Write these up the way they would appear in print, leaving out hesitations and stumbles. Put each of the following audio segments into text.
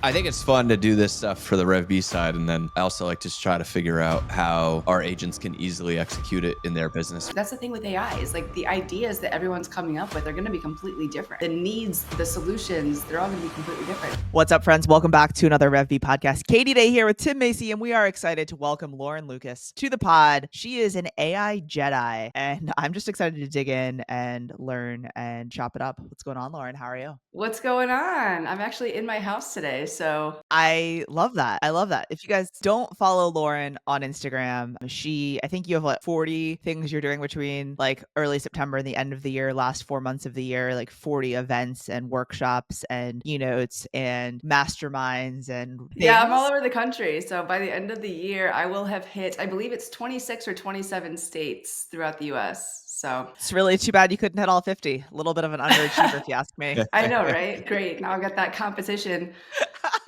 I think it's fun to do this stuff for the REVB side. And then I also like to try to figure out how our agents can easily execute it in their business. That's the thing with AI is like the ideas that everyone's coming up with are going to be completely different. The needs, the solutions, they're all going to be completely different. What's up, friends? Welcome back to another REVB Podcast. Katie Day here with Tim Macy, and we are excited to welcome Lauren Lucas to the pod. She is an AI Jedi, and I'm just excited to dig in and learn and chop it up. What's going on, Lauren? How are you? What's going on? I'm actually in my house today, so I love that. I love that. If you guys don't follow Lauren on Instagram, I think you have like 40 things you're doing between like early September and the end of the year, last 4 months of the year, like 40 events and workshops and keynotes and masterminds and things. Yeah, I'm all over the country. So by the end of the year, I will have hit, I believe it's 26 or 27 states throughout the US. So it's really too bad you couldn't hit all 50. A little bit of an underachiever, if you ask me. I know, right? Great. Now I got that competition.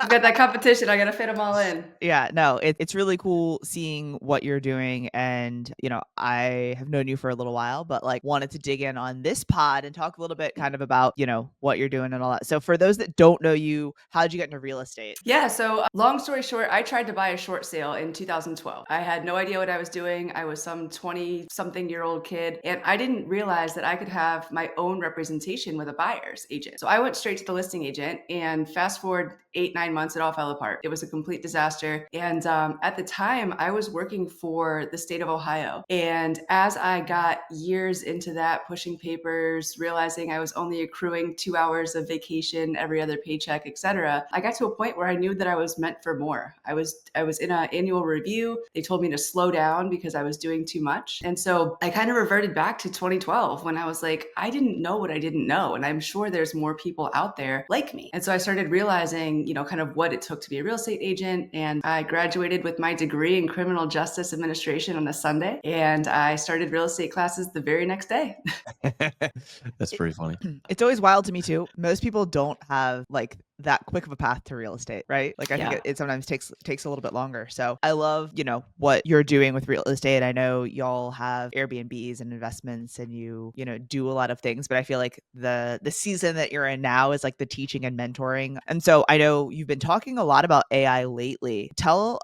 I got to fit them all in. Yeah, no, it's really cool seeing what you're doing. And, I have known you for a little while, but like wanted to dig in on this pod and talk a little bit kind of about, what you're doing and all that. So for those that don't know you, how did you get into real estate? Yeah. So long story short, I tried to buy a short sale in 2012. I had no idea what I was doing. I was some 20 something year old kid, and I didn't realize that I could have my own representation with a buyer's agent. So I went straight to the listing agent, and fast forward 8-9 months, it all fell apart. It was a complete disaster. And at the time, I was working for the state of Ohio. And as I got years into that, pushing papers, realizing I was only accruing 2 hours of vacation every other paycheck, etc., I got to a point where I knew that I was meant for more. I was in an annual review. They told me to slow down because I was doing too much. And so I kind of reverted back to 2012 when I was like, I didn't know what I didn't know. And I'm sure there's more people out there like me. And so I started realizing, kind of what it took to be a real estate agent. And I graduated with my degree in criminal justice administration on a Sunday. And I started real estate classes the very next day. That's pretty funny. It's always wild to me too. Most people don't have like that quick of a path to real estate, right? Like I think it sometimes takes a little bit longer. So I love, what you're doing with real estate. I know y'all have Airbnbs and investments and you do a lot of things, but I feel like the season that you're in now is like the teaching and mentoring. And so I know you've been talking a lot about AI lately. Tell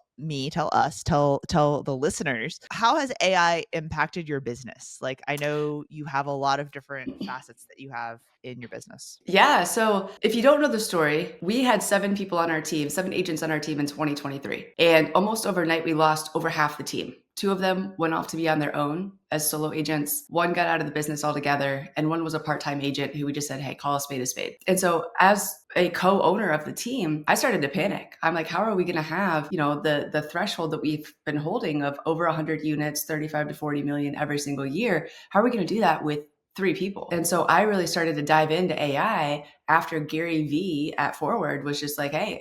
us, tell the listeners, how has AI impacted your business? Like, I know you have a lot of different facets that you have in your business. Yeah. So if you don't know the story, we had 7 agents on our team in 2023. And almost overnight, we lost over half the team. 2 of them went off to be on their own as solo agents. 1 got out of the business altogether, and 1 was a part-time agent who we just said, hey, call a spade a spade. And so as a co-owner of the team, I started to panic. I'm like, how are we going to have, the threshold that we've been holding of over 100 units, 35 to 40 million every single year? How are we going to do that with 3 people? And so I really started to dive into AI after Gary V at Forward was just like, hey,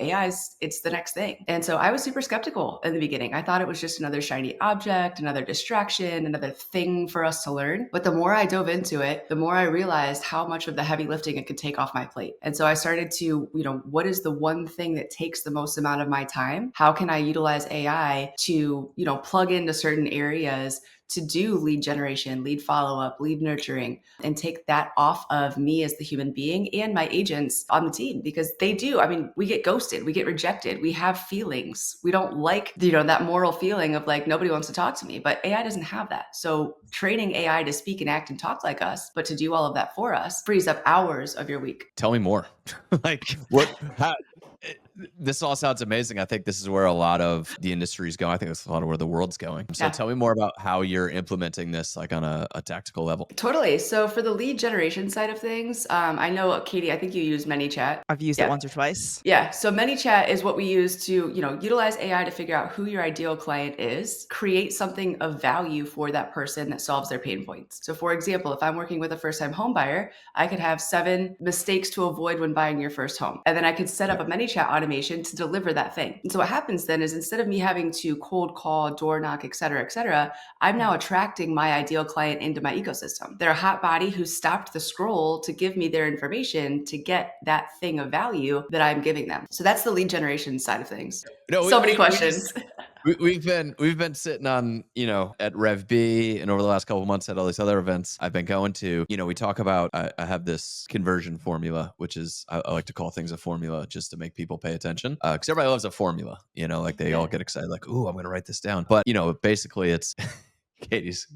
it's the next thing. And so I was super skeptical in the beginning. I thought it was just another shiny object, another distraction, another thing for us to learn. But the more I dove into it, the more I realized how much of the heavy lifting it could take off my plate. And so I started to, what is the one thing that takes the most amount of my time? How can I utilize AI to, plug into certain areas to do lead generation, lead follow-up, lead nurturing, and take that off of me as the human being and my agents on the team, because they do. I mean, we get ghosted, we get rejected, we have feelings. We don't like, that moral feeling of like, nobody wants to talk to me, but AI doesn't have that. So training AI to speak and act and talk like us, but to do all of that for us frees up hours of your week. Tell me more. This all sounds amazing. I think this is where a lot of the industry is going. I think that's a lot of where the world's going. So tell me more about how you're implementing this like on a tactical level. Totally. So for the lead generation side of things, I know, Katie, I think you use ManyChat. I've used it once or twice. Yeah. So ManyChat is what we use to, utilize AI to figure out who your ideal client is, create something of value for that person that solves their pain points. So for example, if I'm working with a first-time home buyer, I could have 7 mistakes to avoid when buying your first home. And then I could set up a ManyChat automation to deliver that thing. And so what happens then is instead of me having to cold call, door knock, et cetera, I'm now attracting my ideal client into my ecosystem. They're a hot body who stopped the scroll to give me their information to get that thing of value that I'm giving them. So that's the lead generation side of things. So many questions. we've been sitting on, at REVB, and over the last couple of months at all these other events I've been going to, we talk about, I have this conversion formula, which is, I like to call things a formula just to make people pay attention. Cause everybody loves a formula, like they all get excited, like, ooh, I'm going to write this down. But, basically it's Katie's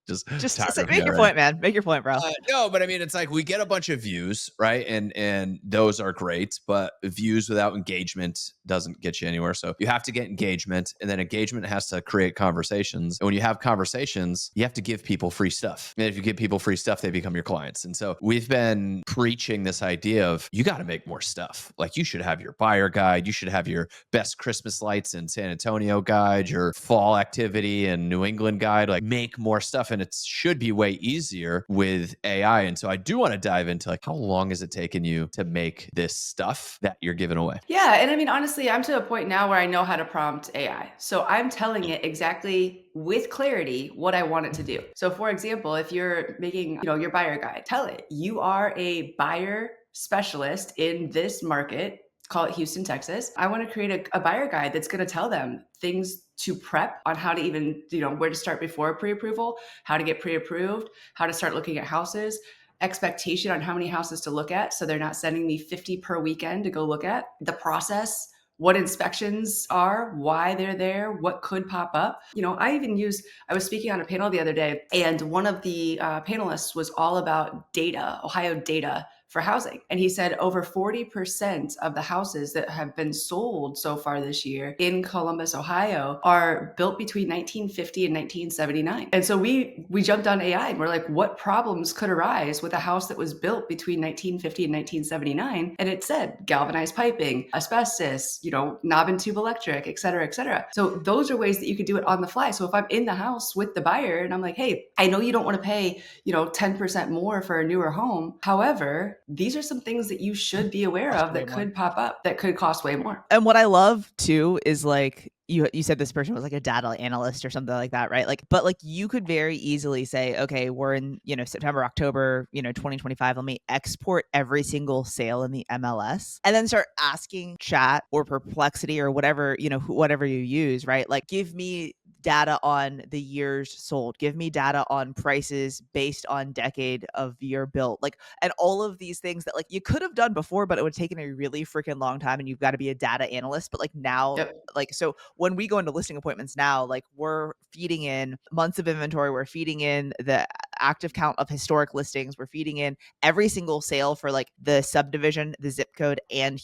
just tired of me make your already. point, man. Make your point, bro. No, but I mean, it's like we get a bunch of views, right? And those are great, but views without engagement doesn't get you anywhere. So you have to get engagement, and then engagement has to create conversations. And when you have conversations, you have to give people free stuff. And if you give people free stuff, they become your clients. And so we've been preaching this idea of you got to make more stuff. Like you should have your buyer guide, you should have your best Christmas lights in San Antonio guide, your fall activity in New England guide, like make more stuff. And it should be way easier with AI. And so I do want to dive into like, how long has it taken you to make this stuff that you're giving away? Yeah. And I mean, honestly, I'm to a point now where I know how to prompt AI. So I'm telling it exactly with clarity what I want it to do. So for example, if you're making, your buyer guide, tell it you are a buyer specialist in this market. Call it Houston, Texas. I want to create a buyer guide that's going to tell them things to prep on how to even, where to start before pre-approval, how to get pre-approved, how to start looking at houses, expectation on how many houses to look at. So they're not sending me 50 per weekend to go look at, the process, what inspections are, why they're there, what could pop up. I was speaking on a panel the other day, and one of the panelists was all about data, Ohio data for housing. And he said over 40% of the houses that have been sold so far this year in Columbus, Ohio are built between 1950 and 1979. And so we jumped on AI and we're like, what problems could arise with a house that was built between 1950 and 1979? And it said galvanized piping, asbestos, knob and tube electric, et cetera, et cetera. So those are ways that you could do it on the fly. So if I'm in the house with the buyer and I'm like, hey, I know you don't want to pay, 10% more for a newer home. However, these are some things that you should be aware of that could pop up that could cost way more. And what I love too is like you said this person was like a data analyst or something like that, right? But you could very easily say, okay, we're in, September, October, 2025. Let me export every single sale in the MLS and then start asking Chat or Perplexity or whatever, whatever you use, right? Like give me data on the years sold, give me data on prices based on decade of year built, and all of these things that you could have done before, but it would have taken a really freaking long time and you've got to be a data analyst. But now, Yep. So when we go into listing appointments now, we're feeding in months of inventory, we're feeding in the active count of historic listings, we're feeding in every single sale for the subdivision, the zip code, and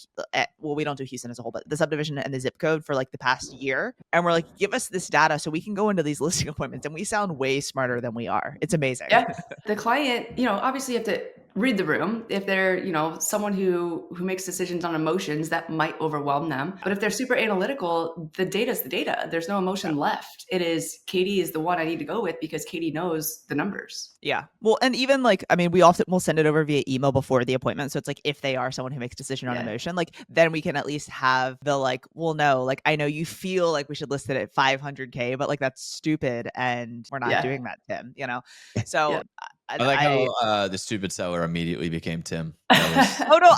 we don't do Houston as a whole, but the subdivision and the zip code for the past year. And we're give us this data so we can go into these listing appointments, and we sound way smarter than we are. It's amazing. Yeah. The client, obviously you have to read the room. If they're, someone who makes decisions on emotions, that might overwhelm them. But if they're super analytical, the data's the data. There's no emotion left. It is Katie is the one I need to go with because Katie knows the numbers. Yeah. Well, and even we often will send it over via email before the appointment. So it's if they are someone who makes decision on emotion, then we can at least have the well, no, I know you feel like we should list it at 500K, but that's stupid. And we're not doing that, Tim, So Yeah. I like how the stupid seller immediately became Tim. Oh no,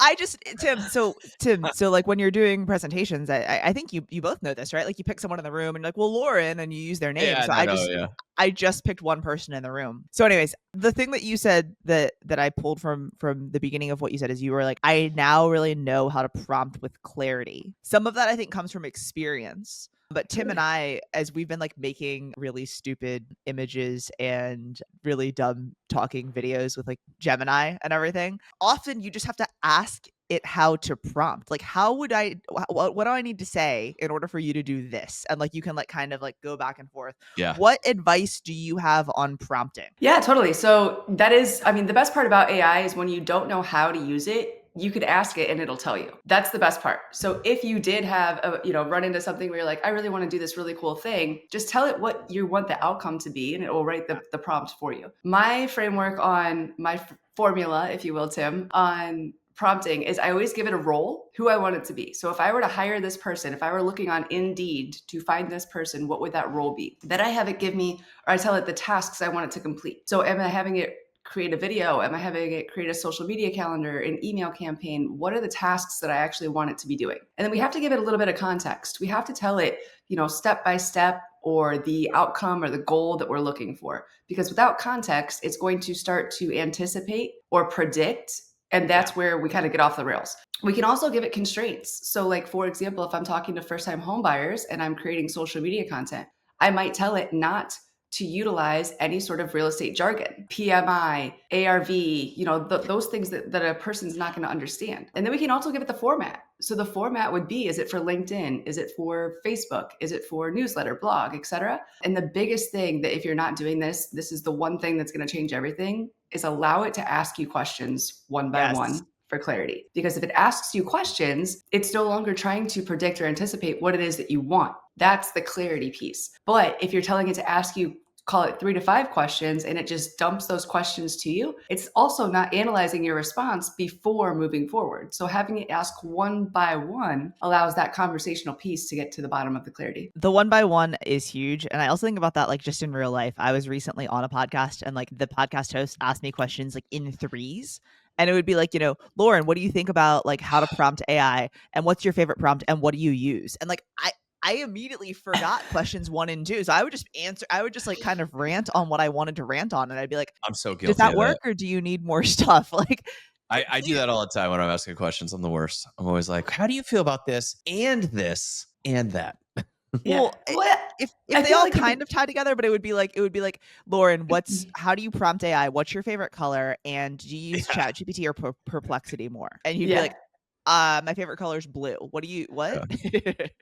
Tim. So when you're doing presentations, I think you both know this, right? You pick someone in the room and well, Lauren, and you use their name. Yeah, so I just picked one person in the room. So anyways, the thing that you said that I pulled from the beginning of what you said is you were I now really know how to prompt with clarity. Some of that I think comes from experience. But Tim and I, as we've been making really stupid images and really dumb talking videos with Gemini and everything, often you just have to ask it how to prompt. What do I need to say in order for you to do this? And you can kind of go back and forth. Yeah. What advice do you have on prompting? Yeah, totally. So that is, the best part about AI is when you don't know how to use it, you could ask it and it'll tell you. That's the best part. So if you did have run into something where you're I really want to do this really cool thing, just tell it what you want the outcome to be and it will write the prompt for you. My framework on my formula, if you will, Tim, on prompting is I always give it a role, who I want it to be. So if I were to hire this person, if I were looking on Indeed to find this person, what would that role be? Then I have it give me, or I tell it the tasks I want it to complete. So am I having it create a video? Am I having it create a social media calendar, an email campaign? What are the tasks that I actually want it to be doing? And then we have to give it a little bit of context. We have to tell it, step by step, or the outcome or the goal that we're looking for. Because without context, it's going to start to anticipate or predict. And that's where we kind of get off the rails. We can also give it constraints. So like, for example, if I'm talking to first-time home buyers and I'm creating social media content, I might tell it not to utilize any sort of real estate jargon, PMI, ARV, those things that a person's not going to understand. And then we can also give it the format. So the format would be, is it for LinkedIn? Is it for Facebook? Is it for newsletter, blog, etc.? And the biggest thing that if you're not doing this, this is the one thing that's going to change everything, is allow it to ask you questions one by one for clarity. Because if it asks you questions, it's no longer trying to predict or anticipate what it is that you want. That's the clarity piece. But if you're telling it to ask you, call it 3 to 5 questions, and it just dumps those questions to you, it's also not analyzing your response before moving forward. So having it ask one by one allows that conversational piece to get to the bottom of the clarity. The one by one is huge. And I also think about that like just in real life. I was recently on a podcast and like the podcast host asked me questions like in threes. And it would be like, Lauren, what do you think about like how to prompt AI? And what's your favorite prompt? And what do you use? And like, I immediately forgot questions 1 and 2. So I would just like kind of rant on what I wanted to rant on. And I'd be like, I'm so guilty. Does that work or do you need more stuff? Like, I do that all the time when I'm asking questions. I'm the worst. I'm always like, how do you feel about this and that? Well, if they all kind of tie together, but it would be like, Lauren, how do you prompt AI? What's your favorite color? And do you use ChatGPT or Perplexity more? And you'd be like, my favorite color is blue. What?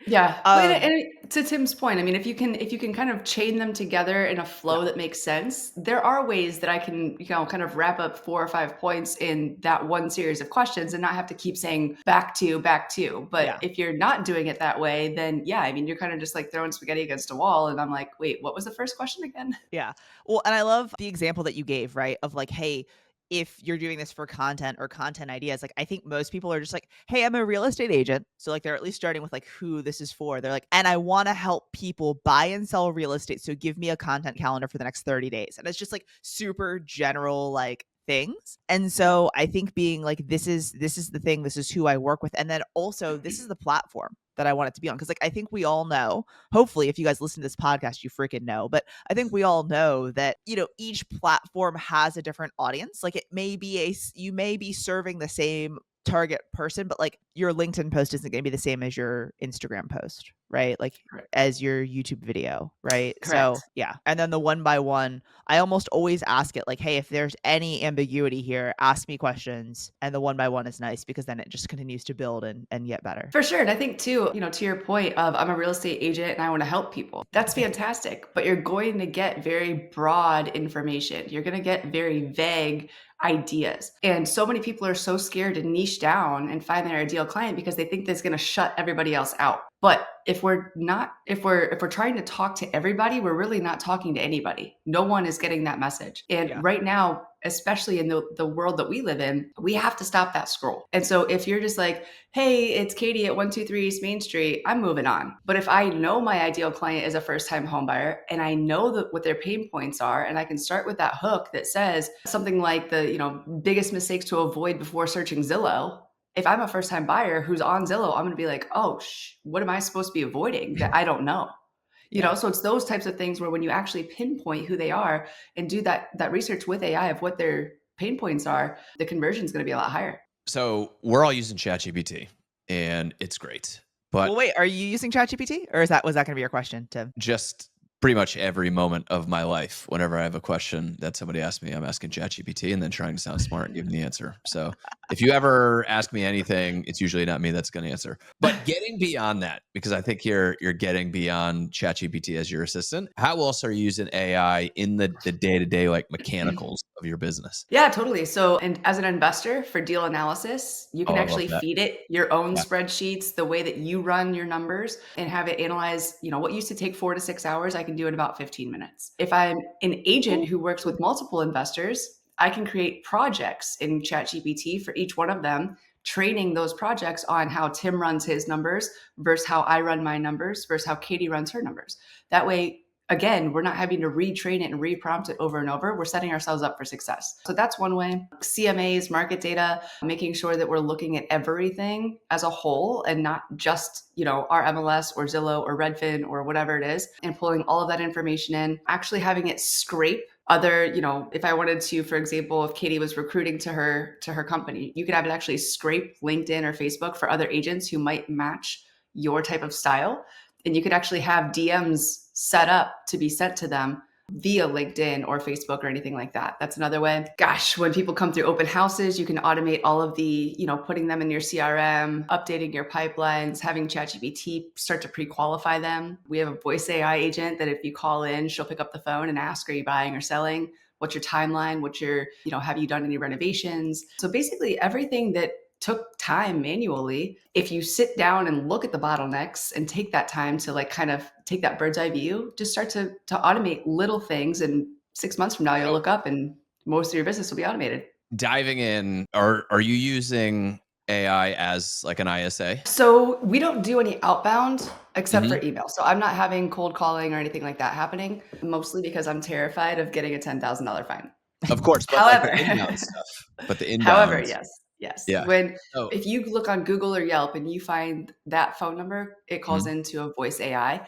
Yeah. And to Tim's point, I mean, if you can kind of chain them together in a flow that makes sense, there are ways that I can, kind of wrap up 4 or 5 points in that one series of questions and not have to keep saying back to. But if you're not doing it that way, then I mean, you're kind of just like throwing spaghetti against a wall. And I'm like, wait, what was the first question again? Yeah. Well, and I love the example that you gave, right? Of like, hey, if you're doing this for content or content ideas, like I think most people are just like, hey, I'm a real estate agent. So like they're at least starting with like who this is for. They're like, and I want to help people buy and sell real estate. So give me a content calendar for the next 30 days. And it's just like super general, like things. And so I think being like, this is the thing, this is who I work with. And then also this is the platform that I want it to be on. Cause like, I think we all know, hopefully if you guys listen to this podcast, you freaking know, but I think we all know that, each platform has a different audience. Like you may be serving the same target person, but like your LinkedIn post isn't going to be the same as your Instagram post, right? Like as your YouTube video, right? Correct. So yeah. And then the one by one, I almost always ask it like, hey, if there's any ambiguity here, ask me questions. And the one by one is nice because then it just continues to build and get better. For sure. And I think too, to your point of I'm a real estate agent and I want to help people. That's fantastic. But you're going to get very broad information. You're going to get very vague ideas. And so many people are so scared to niche down and find their ideal client because they think that's going to shut everybody else out. But if we're trying to talk to everybody, we're really not talking to anybody. No one is getting that message. And right now, especially in the world that we live in, we have to stop that scroll. And so if you're just like, hey, it's Katie at 123 East Main Street, I'm moving on. But if I know my ideal client is a first-time home buyer and I know that what their pain points are, and I can start with that hook that says something like the, biggest mistakes to avoid before searching Zillow. If I'm a first-time buyer who's on Zillow, I'm going to be like, oh, what am I supposed to be avoiding that I don't know? So it's those types of things where when you actually pinpoint who they are and do that research with AI of what their pain points are, the conversion is going to be a lot higher. So we're all using ChatGPT and it's great. But well, wait, are you using ChatGPT or was that going to be your question, Tim? Just pretty much every moment of my life, whenever I have a question that somebody asks me, I'm asking ChatGPT and then trying to sound smart and giving the answer. So if you ever ask me anything, it's usually not me that's going to answer. But getting beyond that, because I think you're getting beyond ChatGPT as your assistant, how else are you using AI in the day-to-day like mechanicals of your business? Yeah, totally. So, and as an investor for deal analysis, you can actually feed it your own spreadsheets, the way that you run your numbers and have it analyze, what used to take 4 to 6 hours, I can do in about 15 minutes. If I'm an agent who works with multiple investors, I can create projects in ChatGPT for each one of them, training those projects on how Tim runs his numbers versus how I run my numbers versus how Katie runs her numbers. That way, again, we're not having to retrain it and reprompt it over and over. We're setting ourselves up for success. So that's one way. CMAs, market data, making sure that we're looking at everything as a whole and not just, our MLS or Zillow or Redfin or whatever it is, and pulling all of that information in, actually having it scrape other, if I wanted to, for example, if Katie was recruiting to her company, you could have it actually scrape LinkedIn or Facebook for other agents who might match your type of style. And you could actually have DMs set up to be sent to them via LinkedIn or Facebook or anything like that. That's another way. Gosh, when people come through open houses, you can automate all of the, putting them in your CRM, updating your pipelines, having ChatGPT start to pre-qualify them. We have a voice AI agent that if you call in, she'll pick up the phone and ask, are you buying or selling? What's your timeline? What's your, have you done any renovations? So basically everything that took time manually, if you sit down and look at the bottlenecks and take that time to like kind of take that bird's eye view, just start to automate little things. And 6 months from now, you'll look up and most of your business will be automated. Diving in, are you using AI as like an ISA? So we don't do any outbound except for email. So I'm not having cold calling or anything like that happening, mostly because I'm terrified of getting a $10,000 fine. Of course, but However, like the inbound stuff. But the inbound. However, yes. Yeah. If you look on Google or Yelp and you find that phone number, it calls into a voice AI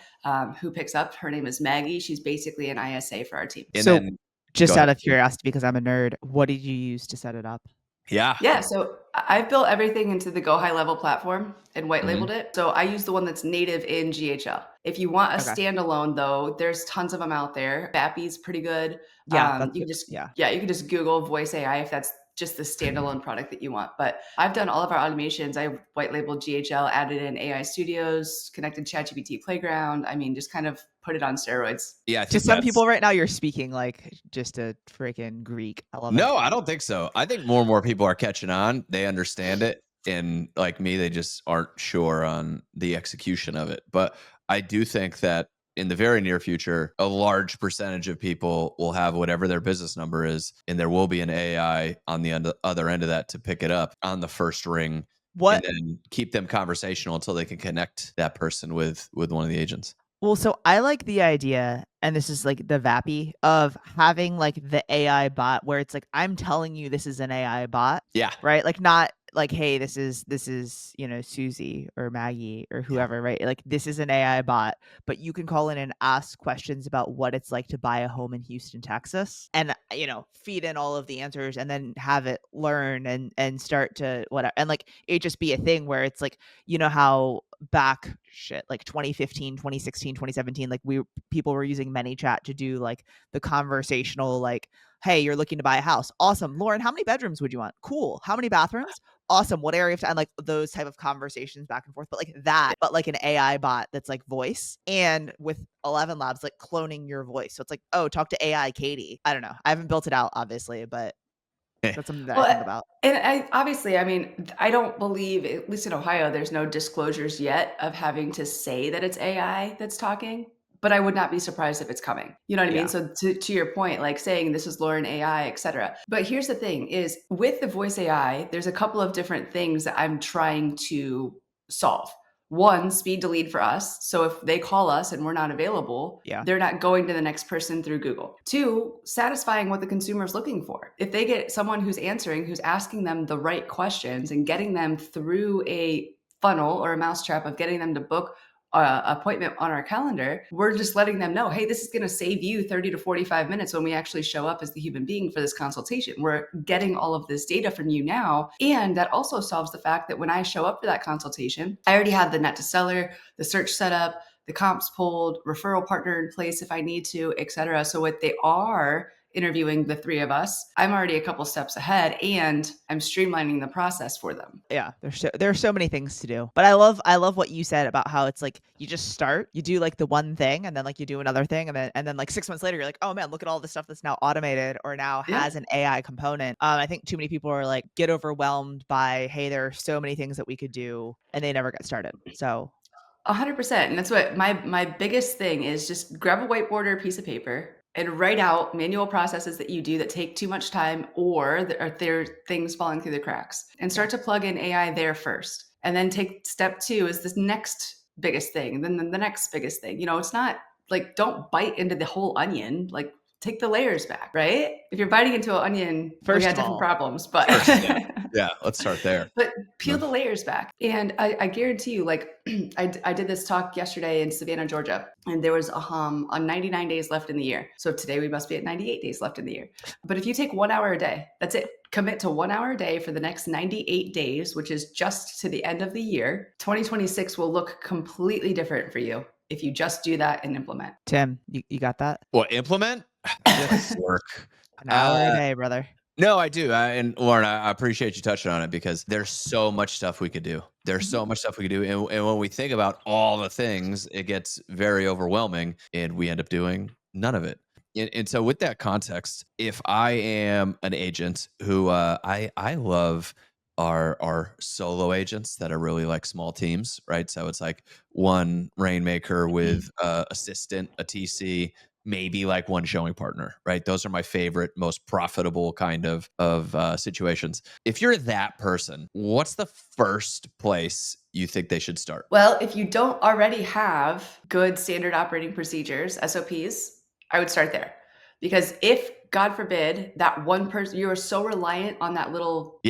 who picks up. Her name is Maggie. She's basically an ISA for our team. And so then, just out of curiosity, because I'm a nerd, what did you use to set it up? Yeah. So I've built everything into the Go High Level platform and white labeled it. So I use the one that's native in GHL. If you want a standalone though, there's tons of them out there. Bappy's pretty good. Yeah. You can just Google voice AI if that's just the standalone product that you want. But I've done all of our automations. I white labeled GHL, added in AI Studios, connected ChatGPT Playground. I mean, just kind of put it on steroids. Yeah. To some people right now, you're speaking like just a freaking Greek. I love it. No, I don't think so. I think more and more people are catching on. They understand it. And like me, they just aren't sure on the execution of it. But I do think that in the very near future, a large percentage of people will have whatever their business number is, and there will be an AI on the other end of that to pick it up on the first ring and then keep them conversational until they can connect that person with one of the agents. Well, so I like the idea, and this is like the VAPI of having like the AI bot where it's like, I'm telling you this is an AI bot. Yeah. Right? Like not like, hey, this is Susie or Maggie or whoever, right? Like this is an AI bot, but you can call in and ask questions about what it's like to buy a home in Houston, Texas, and feed in all of the answers and then have it learn and start to whatever. And like it just be a thing where it's like, how back like 2015, 2016, 2017, like people were using ManyChat to do like the conversational, like, hey, you're looking to buy a house. Awesome. Lauren, how many bedrooms would you want? Cool. How many bathrooms? Awesome. What area of time? Like those type of conversations back and forth, but like an AI bot that's like voice, and with 11 Labs, like cloning your voice. So it's like, oh, talk to AI Katie. I don't know. I haven't built it out, obviously, but that's something that I think about. And I don't believe, at least in Ohio, there's no disclosures yet of having to say that it's AI that's talking. But I would not be surprised if it's coming. You know what I mean? So to your point, like saying this is Lauren AI, et cetera. But here's the thing is with the voice AI, there's a couple of different things that I'm trying to solve. One, speed to lead for us. So if they call us and we're not available, they're not going to the next person through Google. Two, satisfying what the consumer is looking for. If they get someone who's answering, who's asking them the right questions and getting them through a funnel or a mousetrap of getting them to book appointment on our calendar, we're just letting them know, hey, this is going to save you 30 to 45 minutes when we actually show up as the human being for this consultation. We're getting all of this data from you now. And that also solves the fact that when I show up for that consultation, I already have the net to seller, the search set up, the comps pulled, referral partner in place if I need to, et cetera. So what they are interviewing the three of us, I'm already a couple steps ahead and I'm streamlining the process for them. Yeah, there are so many things to do. But I love what you said about how it's like you just start, you do like the one thing and then like you do another thing and then like 6 months later you're like, oh man, look at all the stuff that's now automated or now has an AI component. I think too many people are like get overwhelmed by, hey, there are so many things that we could do and they never get started. So 100%. And that's what my biggest thing is, just grab a whiteboard or a piece of paper and write out manual processes that you do that take too much time or there are things falling through the cracks, and start to plug in AI there first. And then take step two is this next biggest thing, then the next biggest thing. It's not like, don't bite into the whole onion. Like, take the layers back, right? If you're biting into an onion, we First got of different all, problems, but Yeah, let's start there. but peel No. the layers back. And I guarantee you, like, I did this talk yesterday in Savannah, Georgia, and there was on 99 days left in the year. So today we must be at 98 days left in the year. But if you take 1 hour a day, that's it. Commit to 1 hour a day for the next 98 days, which is just to the end of the year. 2026 will look completely different for you if you just do that and implement. Tim, you got that? Well, implement? This work. An hour a day, brother. No, I do. And Lauren, I appreciate you touching on it because there's so much stuff we could do. There's so much stuff we could do. And when we think about all the things, it gets very overwhelming and we end up doing none of it. And so with that context, if I am an agent who I love our solo agents that are really like small teams, right? So it's like one rainmaker with assistant, a TC, maybe like one showing partner, right? Those are my favorite, most profitable kind of situations. If you're that person, what's the first place you think they should start? Well, if you don't already have good standard operating procedures, SOPs, I would start there. Because if, God forbid, that one person, you are so reliant on that little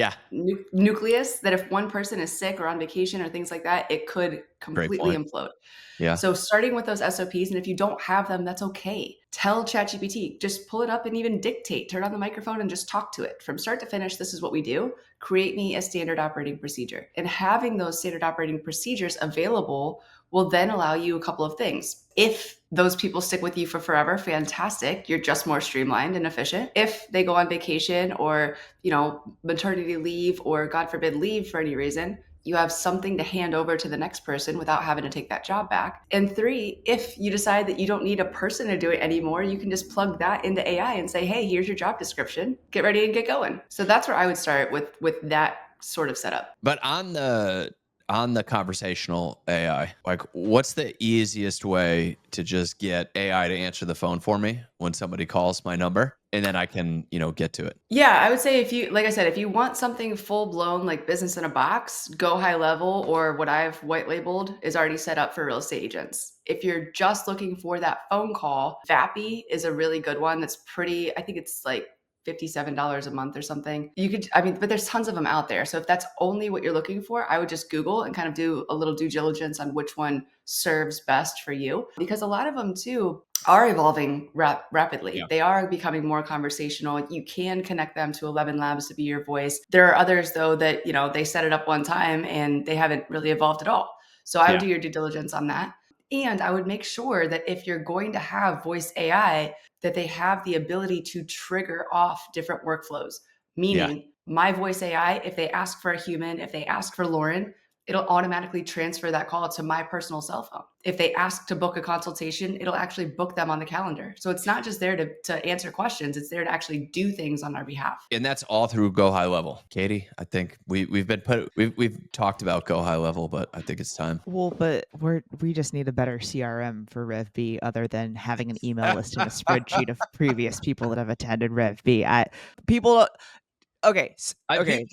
nucleus that if one person is sick or on vacation or things like that, it could completely implode. Yeah. So starting with those SOPs, and if you don't have them, that's okay. Tell ChatGPT, just pull it up and even dictate, turn on the microphone and just talk to it. From start to finish, this is what we do. Create me a standard operating procedure. And having those standard operating procedures available will then allow you a couple of things. If those people stick with you for forever, fantastic. You're just more streamlined and efficient. If they go on vacation or, maternity leave or God forbid leave for any reason, you have something to hand over to the next person without having to take that job back. And 3, if you decide that you don't need a person to do it anymore, you can just plug that into AI and say, hey, here's your job description. Get ready and get going. So that's where I would start with that sort of setup. But on the conversational AI, like what's the easiest way to just get AI to answer the phone for me when somebody calls my number and then I can, get to it? Yeah, I would say if you want something full blown like business in a box, go high level, or what I've white labeled is already set up for real estate agents. If you're just looking for that phone call, VAPI is a really good one. That's I think it's like $57 a month or something. But there's tons of them out there. So if that's only what you're looking for, I would just Google and kind of do a little due diligence on which one serves best for you. Because a lot of them too are evolving rapidly. Yeah. They are becoming more conversational. You can connect them to 11 Labs to be your voice. There are others though that, they set it up one time and they haven't really evolved at all. So I would do your due diligence on that. And I would make sure that if you're going to have voice AI, that they have the ability to trigger off different workflows. Meaning my voice AI, if they ask for a human, if they ask for Lauren, it'll automatically transfer that call to my personal cell phone. If they ask to book a consultation, it'll actually book them on the calendar. So it's not just there to answer questions, it's there to actually do things on our behalf. And that's all through Go High Level. Katie, I think we've talked about Go High Level, but I think it's time. Well, but we just need a better CRM for REVB other than having an email list and a spreadsheet of previous people that have attended REVB. Okay.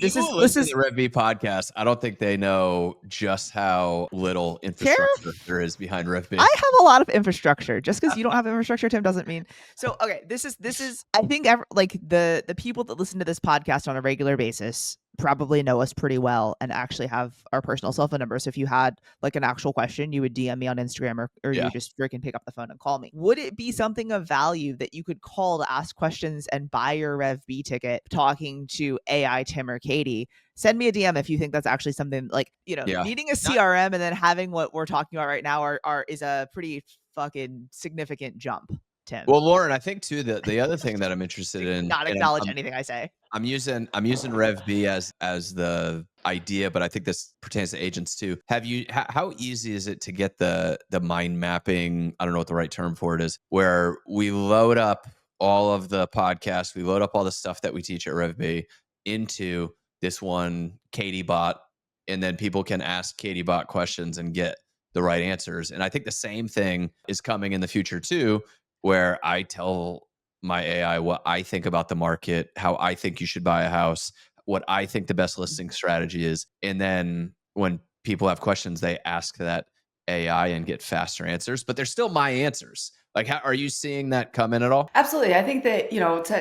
This is the REVB podcast. I don't think they know just how little infrastructure there is behind REVB. I have a lot of infrastructure. Just because you don't have infrastructure, Tim, doesn't mean. So, okay, this is. I think the people that listen to this podcast on a regular basis probably know us pretty well and actually have our personal cell phone number. So if you had like an actual question, you would DM me on Instagram or you just freaking pick up the phone and call me. Would it be something of value that you could call to ask questions and buy your REVB ticket talking to AI Tim or Katie? Send me a DM if you think that's actually something like, needing a CRM and then having what we're talking about right now is a pretty fucking significant jump. Tim. Well, Lauren, I think too the other thing that I'm interested in, not acknowledge anything I say. I'm using REVB as the idea, but I think this pertains to agents too. How easy is it to get the mind mapping? I don't know what the right term for it is, where we load up all of the podcasts, we load up all the stuff that we teach at REVB into this one Katie bot, and then people can ask Katie bot questions and get the right answers. And I think the same thing is coming in the future too, where I tell my AI what I think about the market, how I think you should buy a house, what I think the best listing strategy is. And then when people have questions, they ask that AI and get faster answers, but they're still my answers. Like, how are you seeing that come in at all? Absolutely. I think that,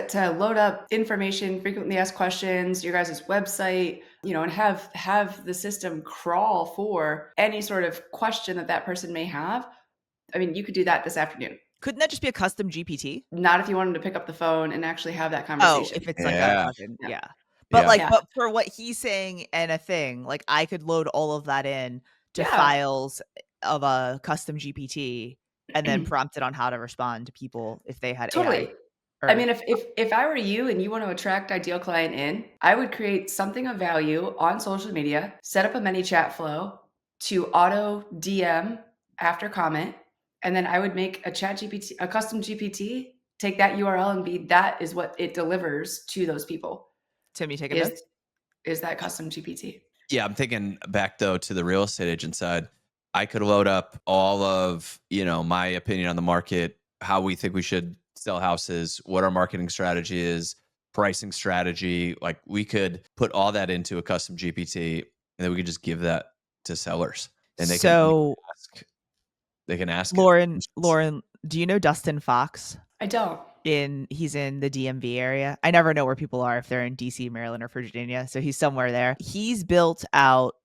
to load up information, frequently asked questions, your guys' website, and have the system crawl for any sort of question that person may have. I mean, you could do that this afternoon. Couldn't that just be a custom GPT? Not if you wanted to pick up the phone and actually have that Oh, conversation. if it's like a fucking, Yeah. But like, Yeah. but for what he's saying and a thing, like I could load all of that in to Yeah. files of a custom GPT and then prompt it on how to respond to people if they had Totally. AI. I mean, if I were you and you want to attract ideal client in, I would create something of value on social media, set up a many chat flow to auto DM after comment, and then I would make a chat GPT, a custom GPT, take that URL and that is what it delivers to those people. Tim, you taking notes? Is that custom GPT? Yeah, I'm thinking back though to the real estate agent side. I could load up all of, my opinion on the market, how we think we should sell houses, what our marketing strategy is, pricing strategy. Like we could put all that into a custom GPT and then we could just give that to sellers. And they can ask Lauren, do you know Dustin Fox? I don't. He's in the DMV area. I never know where people are, if they're in DC, Maryland, or Virginia. So he's somewhere there. He's built out,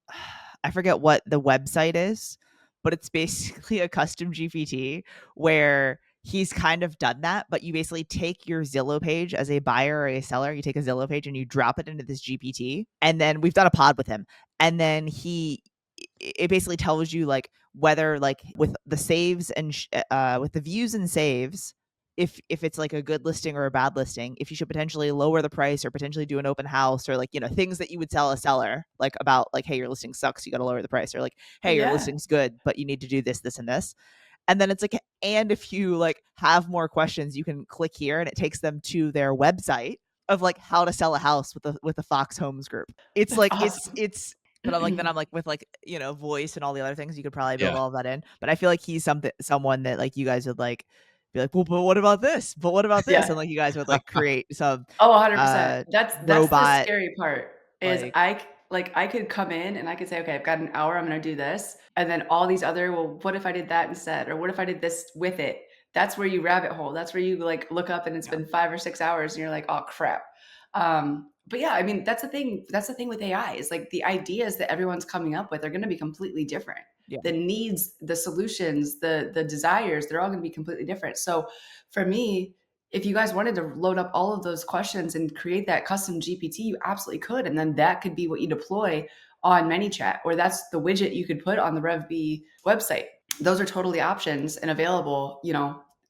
I forget what the website is, but it's basically a custom GPT where he's kind of done that. But you basically take your Zillow page as a buyer or a seller. You take a Zillow page and you drop it into this GPT. And then we've done a pod with him. And then it basically tells you like whether like with the saves and with the views and saves, if it's like a good listing or a bad listing, if you should potentially lower the price or potentially do an open house or like, things that you would tell a seller, like about like, hey, your listing sucks, you got to lower the price, or like, hey, your listing's good, but you need to do this, this, and this. And then it's like, and if you like have more questions, you can click here and it takes them to their website of like how to sell a house with the Fox Homes group. It's That's like, awesome. it's but I'm like with like, voice and all the other things, you could probably build all of that in. But I feel like he's someone that like you guys would like be like, well, but what about this? But what about this? Yeah. And like you guys would like create some 100%. That's robot, the scary part is I could come in and I could say, okay, I've got an hour, I'm going to do this. And then all these other, well, what if I did that instead? Or what if I did this with it? That's where you rabbit hole. That's where you like look up and it's been 5 or 6 hours and you're like, oh crap. But yeah, I mean, that's the thing. That's the thing with AI is like the ideas that everyone's coming up with are going to be completely different. Yeah. The needs, the solutions, the desires, they're all going to be completely different. So for me, if you guys wanted to load up all of those questions and create that custom GPT, you absolutely could. And then that could be what you deploy on ManyChat, or that's the widget you could put on the REVB website. Those are totally options and available,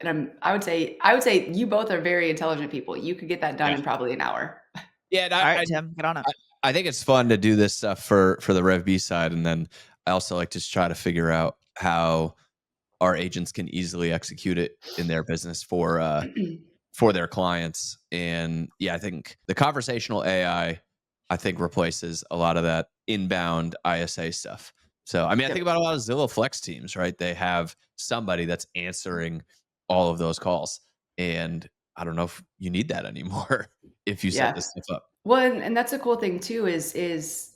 and I would say you both are very intelligent people. You could get that done in probably an hour. Yeah. All right, Tim, get on it. I think it's fun to do this stuff for the REVB side. And then I also like to try to figure out how our agents can easily execute it in their business for their clients. And yeah, I think the conversational AI, replaces a lot of that inbound ISA stuff. So, I mean, I think about a lot of Zillow Flex teams, right? They have somebody that's answering all of those calls. And I don't know if you need that anymore if you set this stuff up. Well, and that's a cool thing too is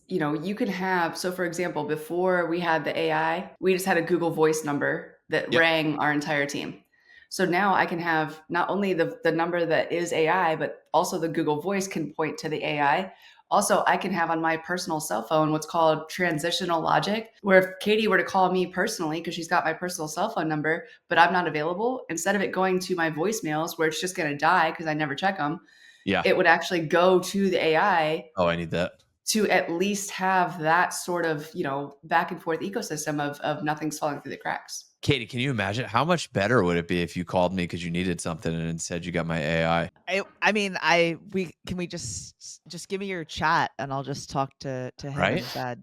you can have, so for example, before we had the AI, we just had a Google Voice number that rang our entire team. So now I can have not only the number that is AI, but also the Google Voice can point to the AI. Also, I can have on my personal cell phone what's called transitional logic, where if Katie were to call me personally, because she's got my personal cell phone number, but I'm not available, instead of it going to my voicemails where it's just going to die because I never check them, it would actually go to the AI. Oh, I need that. To at least have that sort of, back and forth ecosystem of nothing's falling through the cracks. Katie, can you imagine how much better would it be if you called me because you needed something and instead you got my AI? I mean, can we just give me your chat and I'll just talk to him instead,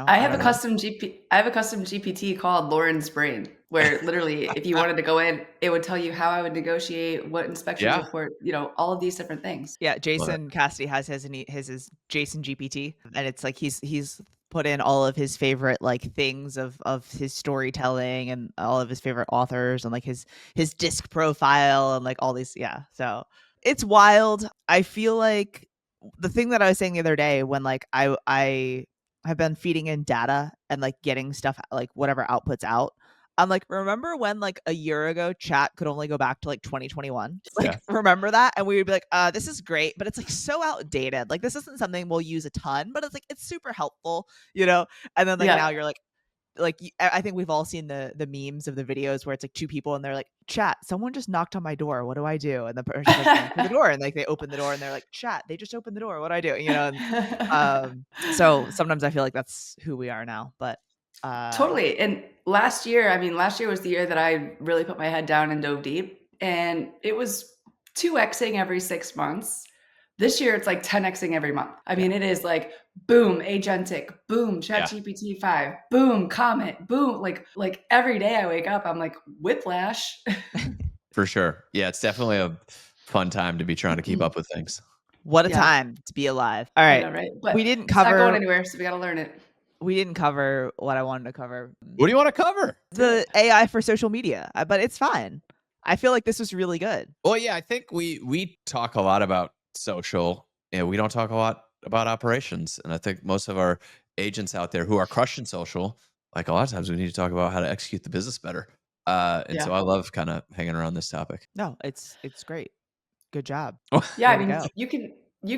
I have a custom GPT called Lauren's Brain, where literally if you wanted to go in, it would tell you how I would negotiate, what inspection report, all of these different things. Yeah, Jason Cassidy has his is Jason GPT, and it's like he's put in all of his favorite like things of his storytelling and all of his favorite authors and like his disc profile and like all these. Yeah. So it's wild. I feel like the thing that I was saying the other day when like I have been feeding in data and like getting stuff like whatever outputs out, I'm like, remember when like a year ago chat could only go back to like 2021? Like, Yeah. remember that? And we would be like, this is great, but it's like so outdated. Like, this isn't something we'll use a ton, but it's like, it's super helpful, you know? And then like now you're like, I think we've all seen the memes of the videos where it's like two people and they're like, chat, someone just knocked on my door. What do I do? And the person's like, answer the door. And like they open the door and they're like, chat, they just opened the door. What do I do? You know? And, so sometimes I feel like that's who we are now. But Totally. And last year was the year that I really put my head down and dove deep. And it was 2xing every 6 months. This year, it's like 10xing every month. I mean, it is like boom, agentic, boom, ChatGPT 5, boom, comment, boom. Like every day I wake up, I'm like, whiplash. For sure. Yeah, it's definitely a fun time to be trying to keep up with things. What a time to be alive. All right. I know, right? But we didn't it's cover not going anywhere, so we got to learn it. We didn't cover what I wanted to cover. What do you want to cover? The AI for social media, but it's fine. I feel like this was really good. Well, yeah, I think we talk a lot about social, and we don't talk a lot about operations. And I think most of our agents out there who are crushing social, like a lot of times we need to talk about how to execute the business better. So I love kind of hanging around this topic. No, it's great. Good job. Yeah, I mean, you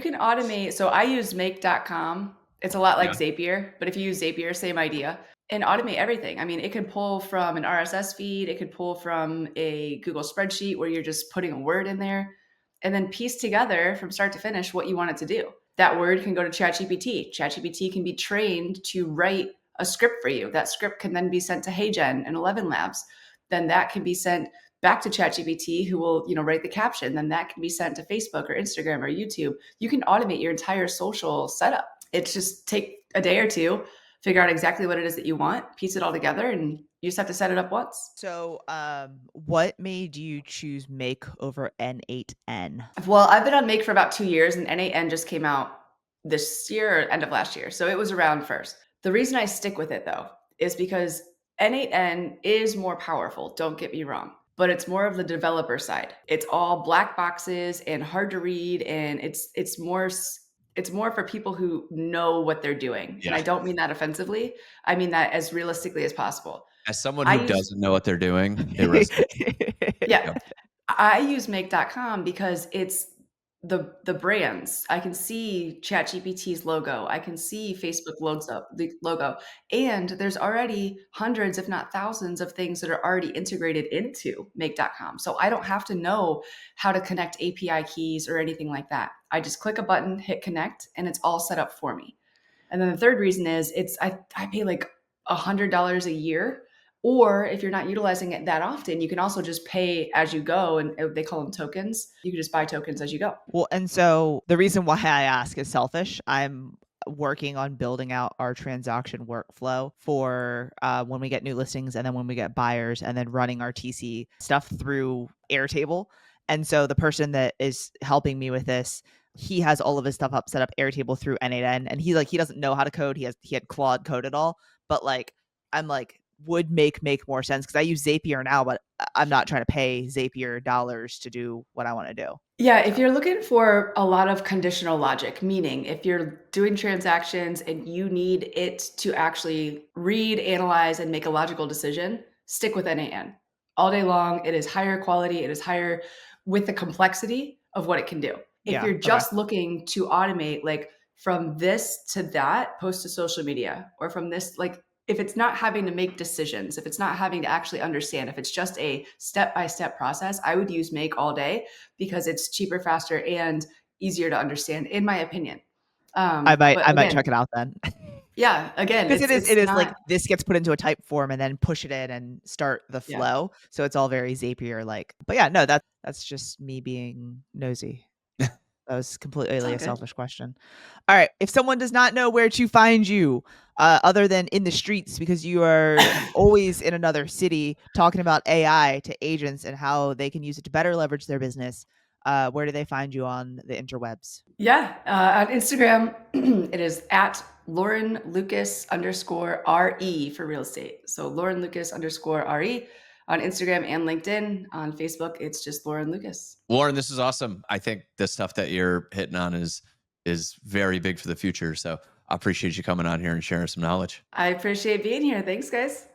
can automate. So I use make.com. It's a lot like Zapier, but if you use Zapier, same idea, and automate everything. I mean, it can pull from an RSS feed. It could pull from a Google spreadsheet where you're just putting a word in there and then piece together from start to finish what you want it to do. That word can go to ChatGPT. ChatGPT can be trained to write a script for you. That script can then be sent to HeyGen and 11 Labs. Then that can be sent back to ChatGPT, who will, write the caption. Then that can be sent to Facebook or Instagram or YouTube. You can automate your entire social setup. It's just take a day or two, figure out exactly what it is that you want, piece it all together, and you just have to set it up once. So what made you choose Make over N8N? Well, I've been on Make for about 2 years, and N8N just came out this year or end of last year. So it was around first. The reason I stick with it, though, is because N8N is more powerful. Don't get me wrong. But it's more of the developer side. It's all black boxes and hard to read, and it's more for people who know what they're doing. Yeah. And I don't mean that offensively. I mean that as realistically as possible. As someone who doesn't know what they're doing, it resonates. Yeah. I use make.com because it's the brands. I can see ChatGPT's logo. I can see Facebook the logo. And there's already hundreds, if not thousands, of things that are already integrated into make.com. So I don't have to know how to connect API keys or anything like that. I just click a button, hit connect, and it's all set up for me. And then the third reason is I pay like $100 a year. Or if you're not utilizing it that often, you can also just pay as you go, and they call them tokens. You can just buy tokens as you go. Well, and so the reason why I ask is selfish. I'm working on building out our transaction workflow for when we get new listings and then when we get buyers, and then running our TC stuff through Airtable. And so the person that is helping me with this, he has all of his stuff set up Airtable through N8N, and he doesn't know how to code. He had Claude code it all, but like I'm like, would make more sense because I use Zapier now, but I'm not trying to pay Zapier dollars to do what I want to do. Yeah, if you're looking for a lot of conditional logic, meaning if you're doing transactions and you need it to actually read, analyze, and make a logical decision, stick with N8N. All day long, it is higher quality, it is higher with the complexity of what it can do. If you're just looking to automate, like from this to that, post to social media, or from this, like if it's not having to make decisions, if it's not having to actually understand, if it's just a step-by-step process, I would use Make all day because it's cheaper, faster, and easier to understand, in my opinion. I might check it out then. Yeah, again, because it is like this gets put into a type form and then push it in and start the flow. Yeah. So it's all very Zapier like. But yeah, no, that's just me being nosy. That was completely a selfish question. All right. If someone does not know where to find you, other than in the streets, because you are always in another city talking about AI to agents and how they can use it to better leverage their business, where do they find you on the interwebs? Yeah. On Instagram, it is at Lauren Lucas _RE for real estate. So Lauren Lucas _RE. On Instagram and LinkedIn. On Facebook, it's just Lauren Lucas. Lauren, this is awesome. I think the stuff that you're hitting on is very big for the future. So I appreciate you coming on here and sharing some knowledge. I appreciate being here. Thanks, guys.